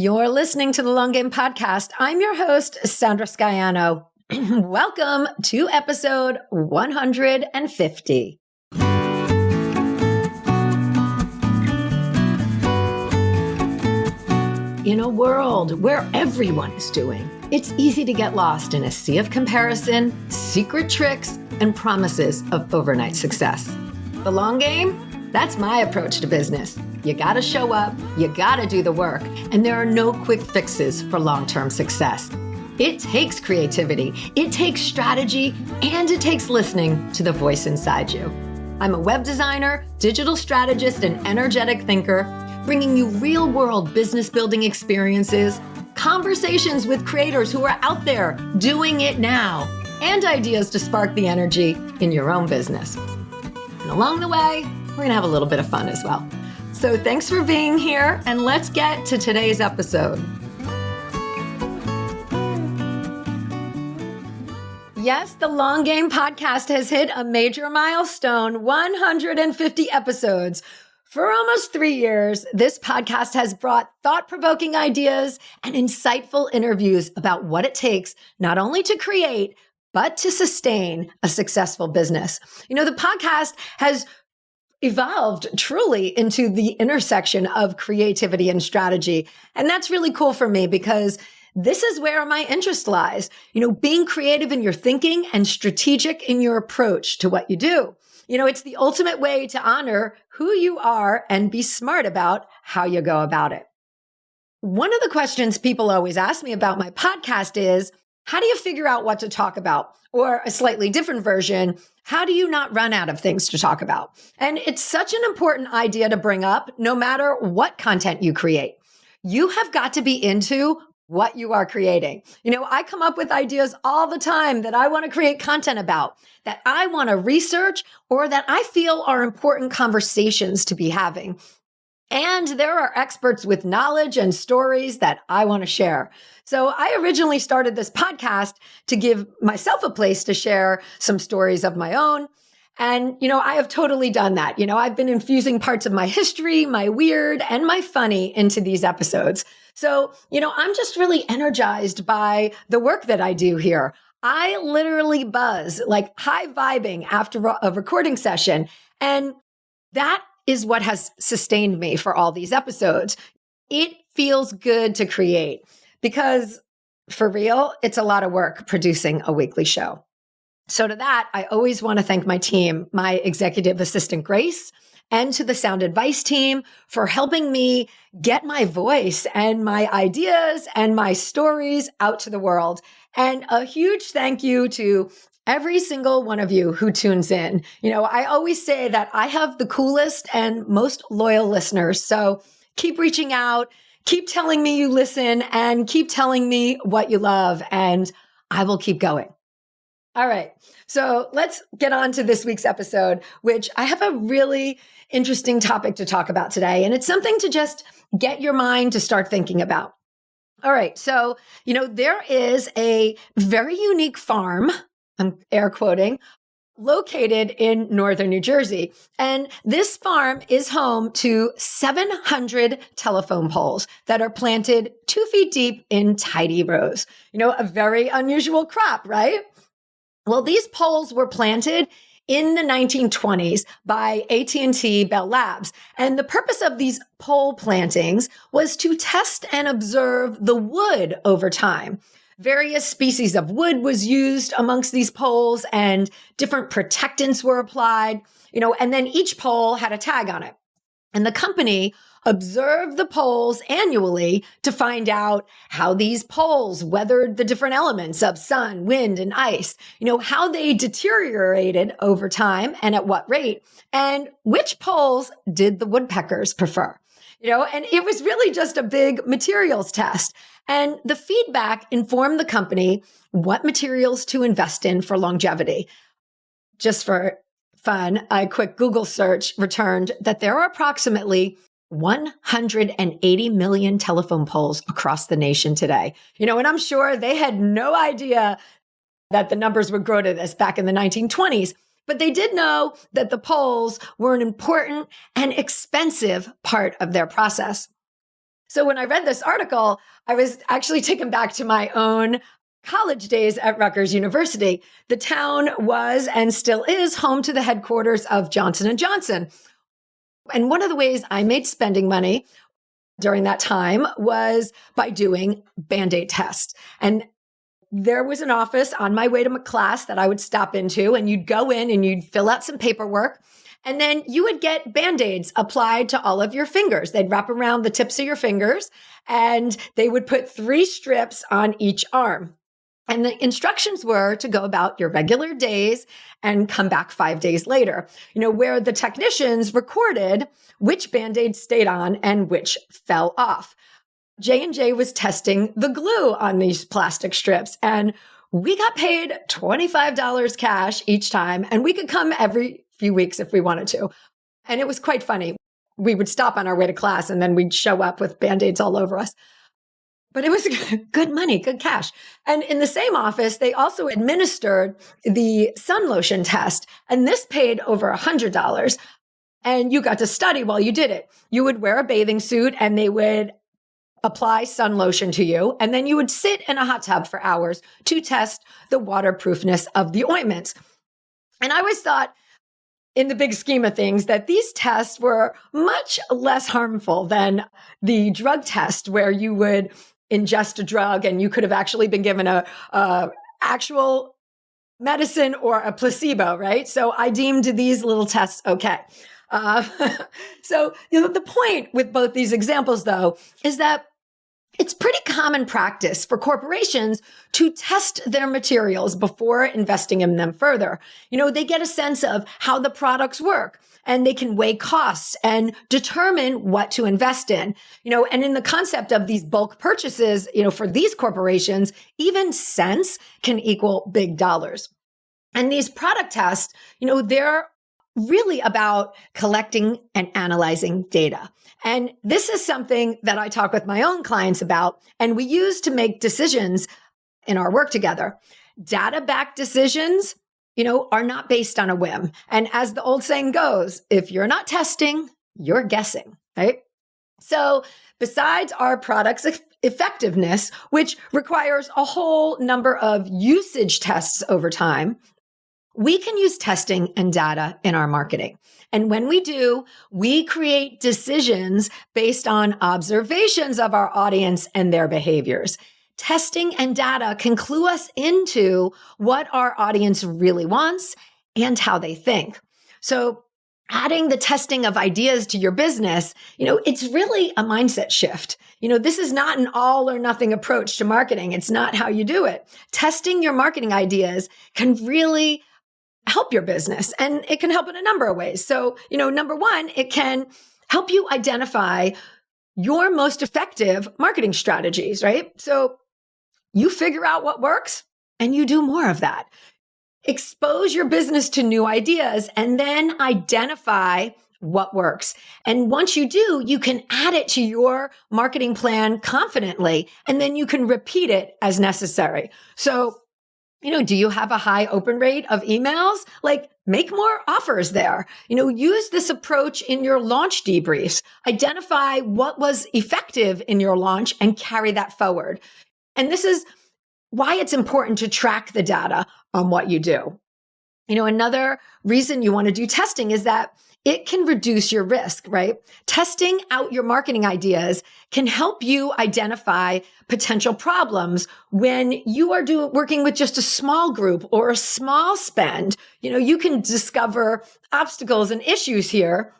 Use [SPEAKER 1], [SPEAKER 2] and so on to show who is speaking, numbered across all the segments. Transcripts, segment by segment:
[SPEAKER 1] You're listening to the Long Game Podcast. I'm your host, Sandra Scaiano. Welcome to episode 150. In a world where everyone is doing, it's easy to get lost in a sea of comparison, secret tricks, and promises of overnight success. The long game? That's my approach to business. You gotta show up, you gotta do the work, and there are no quick fixes for long-term success. It takes creativity, it takes strategy, and it takes listening to the voice inside you. I'm a web designer, digital strategist, and energetic thinker, bringing you real-world business building experiences, conversations with creators who are out there doing it now, and ideas to spark the energy in your own business. And along the way, we're gonna have a little bit of fun as well. So thanks for being here, and let's get to today's episode. Yes, the Long Game Podcast has hit a major milestone, 150 episodes. For almost 3 years, this podcast has brought thought-provoking ideas and insightful interviews about what it takes not only to create, but to sustain a successful business. You know, the podcast has evolved truly into the intersection of creativity and strategy. And that's really cool for me because this is where my interest lies. You know, being creative in your thinking and strategic in your approach to what you do. You know, it's the ultimate way to honor who you are and be smart about how you go about it. One of the questions people always ask me about my podcast is, how do you figure out what to talk about? Or a slightly different version, how do you not run out of things to talk about? And it's such an important idea to bring up no matter what content you create. You have got to be into what you are creating. You know, I come up with ideas all the time that I want to create content about, that I want to research, or that I feel are important conversations to be having. And there are experts with knowledge and stories that I want to share. So I originally started this podcast to give myself a place to share some stories of my own. And, you know, I have totally done that. You know, I've been infusing parts of my history, my weird, and my funny into these episodes. So, you know, I'm just really energized by the work that I do here. I literally buzz, like high vibing after a recording session. And that is what has sustained me for all these episodes. It feels good to create because, for real, it's a lot of work producing a weekly show. So to that, I always want to thank my team, my executive assistant, Grace, and to the Sound Advice team for helping me get my voice and my ideas and my stories out to the world. And a huge thank you to every single one of you who tunes in. You know, I always say that I have the coolest and most loyal listeners. So keep reaching out, keep telling me you listen, and keep telling me what you love, and I will keep going. All right. So let's get on to this week's episode, which I have a really interesting topic to talk about today. And it's something to just get your mind to start thinking about. All right. So, you know, there is a very unique farm, I'm air quoting, located in northern New Jersey. And this farm is home to 700 telephone poles that are planted 2 feet deep in tidy rows. You know, a very unusual crop, right? Well, these poles were planted in the 1920s by AT&T Bell Labs. And the purpose of these pole plantings was to test and observe the wood over time. Various species of wood was used amongst these poles and different protectants were applied, you know, and then each pole had a tag on it. And the company observed the poles annually to find out how these poles weathered the different elements of sun, wind, and ice, you know, how they deteriorated over time and at what rate, and which poles did the woodpeckers prefer. You know, and it was really just a big materials test. And the feedback informed the company what materials to invest in for longevity. Just for fun, a quick Google search returned that there are approximately 180 million telephone poles across the nation today. You know, and I'm sure they had no idea that the numbers would grow to this back in the 1920s. But they did know that the poles were an important and expensive part of their process. So when I read this article, I was actually taken back to my own college days at Rutgers University. The town was and still is home to the headquarters of Johnson & Johnson. And one of the ways I made spending money during that time was by doing Band-Aid tests. And there was an office on my way to my class that I would stop into, and you'd go in and you'd fill out some paperwork. And then you would get Band-Aids applied to all of your fingers. They'd wrap around the tips of your fingers, and they would put 3 strips on each arm. And the instructions were to go about your regular days and come back 5 days later, where the technicians recorded which Band-Aid stayed on and which fell off. J&J was testing the glue on these plastic strips, and we got paid $25 cash each time, and we could come every few weeks if we wanted to. And it was quite funny. We would stop on our way to class, and then we'd show up with Band-Aids all over us. But it was good money, good cash. And in the same office, they also administered the sun lotion test. And this paid over $100. And you got to study while you did it. You would wear a bathing suit and they would apply sun lotion to you. And then you would sit in a hot tub for hours to test the waterproofness of the ointments. And I always thought, in the big scheme of things, that these tests were much less harmful than the drug test, where you would ingest a drug and you could have actually been given a actual medicine or a placebo, right? So I deemed these little tests okay. So the point with both these examples, though, is that it's pretty common practice for corporations to test their materials before investing in them further. They get a sense of how the products work, and they can weigh costs and determine what to invest in. And in the concept of these bulk purchases, for these corporations, even cents can equal big dollars. And these product tests, they're really about collecting and analyzing data. And this is something that I talk with my own clients about, and we use to make decisions in our work together. Data-backed decisions, are not based on a whim. And as the old saying goes, if you're not testing, you're guessing, right? So besides our product's effectiveness, which requires a whole number of usage tests over time, we can use testing and data in our marketing. And when we do, we create decisions based on observations of our audience and their behaviors. Testing and data can clue us into what our audience really wants and how they think. So adding the testing of ideas to your business, it's really a mindset shift. This is not an all or nothing approach to marketing. It's not how you do it. Testing your marketing ideas can really help your business, and it can help in a number of ways. So, number one, it can help you identify your most effective marketing strategies, right? So you figure out what works and you do more of that. Expose your business to new ideas and then identify what works. And once you do, you can add it to your marketing plan confidently, and then you can repeat it as necessary. So, do you have a high open rate of emails? Make more offers there. Use this approach in your launch debriefs. Identify what was effective in your launch and carry that forward. And this is why it's important to track the data on what you do. Another reason you want to do testing is that it can reduce your risk, right? Testing out your marketing ideas can help you identify potential problems when you are working with just a small group or a small spend. You can discover obstacles and issues here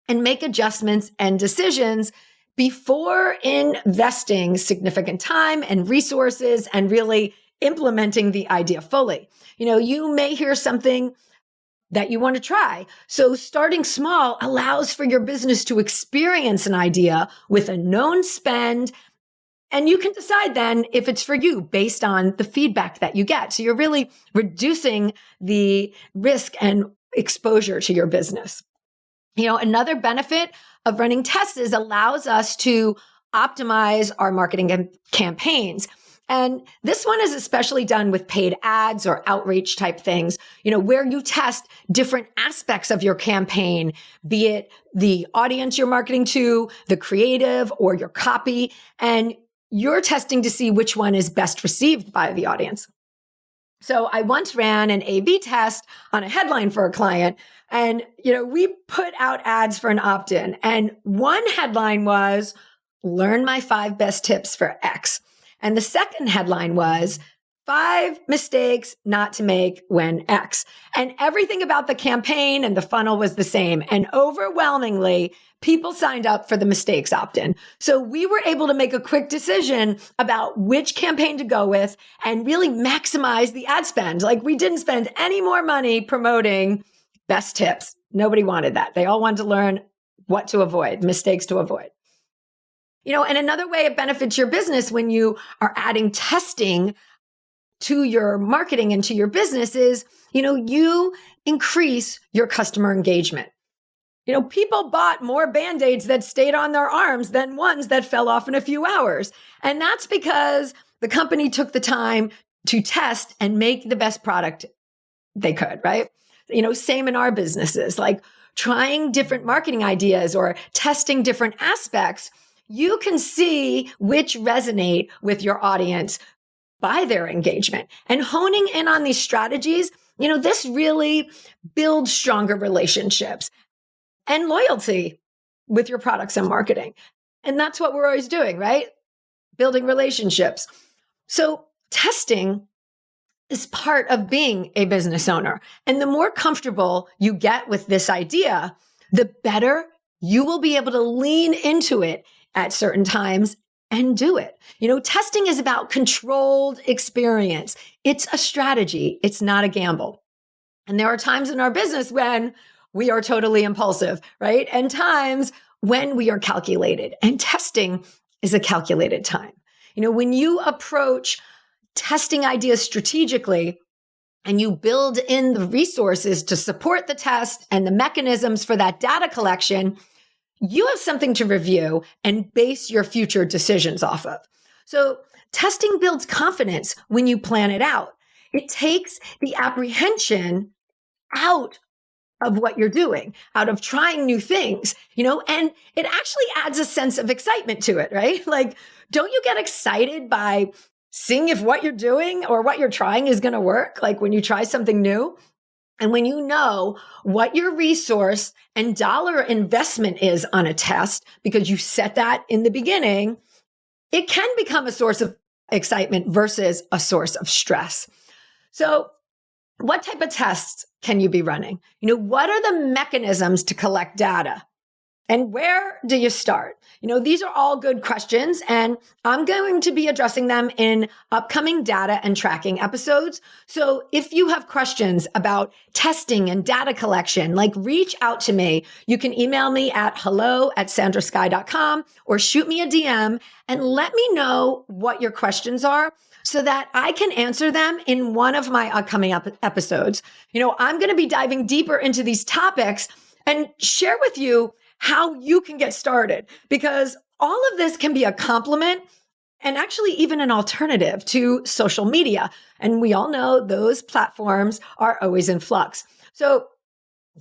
[SPEAKER 1] and make adjustments and decisions before investing significant time and resources and really implementing the idea fully. You may hear something that you want to try. So starting small allows for your business to experience an idea with a known spend, and you can decide then if it's for you based on the feedback that you get. So you're really reducing the risk and exposure to your business. Another benefit of running tests is allows us to optimize our marketing campaigns. And this one is especially done with paid ads or outreach type things, where you test different aspects of your campaign, be it the audience you're marketing to, the creative, or your copy. And you're testing to see which one is best received by the audience. So I once ran an A/B test on a headline for a client, and, we put out ads for an opt-in, and one headline was, learn my 5 best tips for X. And the second headline was 5 mistakes not to make when X. And everything about the campaign and the funnel was the same. And overwhelmingly, people signed up for the mistakes opt-in. So we were able to make a quick decision about which campaign to go with and really maximize the ad spend. Like, we didn't spend any more money promoting best tips. Nobody wanted that. They all wanted to learn what to avoid, mistakes to avoid. And another way it benefits your business when you are adding testing to your marketing and to your business is, you increase your customer engagement. People bought more Band-Aids that stayed on their arms than ones that fell off in a few hours. And that's because the company took the time to test and make the best product they could, right? Same in our businesses, like trying different marketing ideas or testing different aspects. You can see which resonate with your audience by their engagement, and honing in on these strategies. This really builds stronger relationships and loyalty with your products and marketing. And that's what we're always doing, right? Building relationships. So testing is part of being a business owner. And the more comfortable you get with this idea, the better you will be able to lean into it at certain times and do it. Testing is about controlled experience. It's a strategy. It's not a gamble. And there are times in our business when we are totally impulsive, right? And times when we are calculated. And testing is a calculated time. When you approach testing ideas strategically and you build in the resources to support the test and the mechanisms for that data collection, you have something to review and base your future decisions off of. So testing builds confidence when you plan it out. It takes the apprehension out of what you're doing, out of trying new things, and it actually adds a sense of excitement to it, right? Like, don't you get excited by seeing if what you're doing or what you're trying is going to work? Like when you try something new? And when you know what your resource and dollar investment is on a test, because you set that in the beginning, it can become a source of excitement versus a source of stress. So what type of tests can you be running? What are the mechanisms to collect data? And where do you start? These are all good questions, and I'm going to be addressing them in upcoming data and tracking episodes. So if you have questions about testing and data collection, reach out to me. You can email me at hello@sandrascai.com or shoot me a DM and let me know what your questions are so that I can answer them in one of my upcoming episodes. I'm going to be diving deeper into these topics and share with you how you can get started, because all of this can be a complement and actually even an alternative to social media. And we all know those platforms are always in flux. So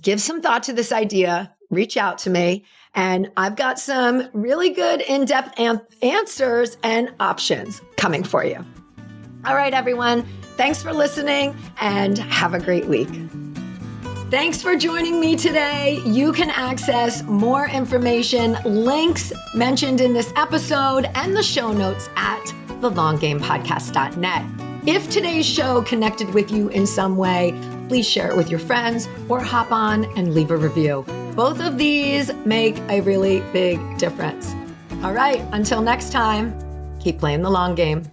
[SPEAKER 1] give some thought to this idea, reach out to me, and I've got some really good in-depth answers and options coming for you. All right, everyone. Thanks for listening and have a great week. Thanks for joining me today. You can access more information, links mentioned in this episode, and the show notes at thelonggamepodcast.net. If today's show connected with you in some way, please share it with your friends or hop on and leave a review. Both of these make a really big difference. All right, until next time, keep playing the long game.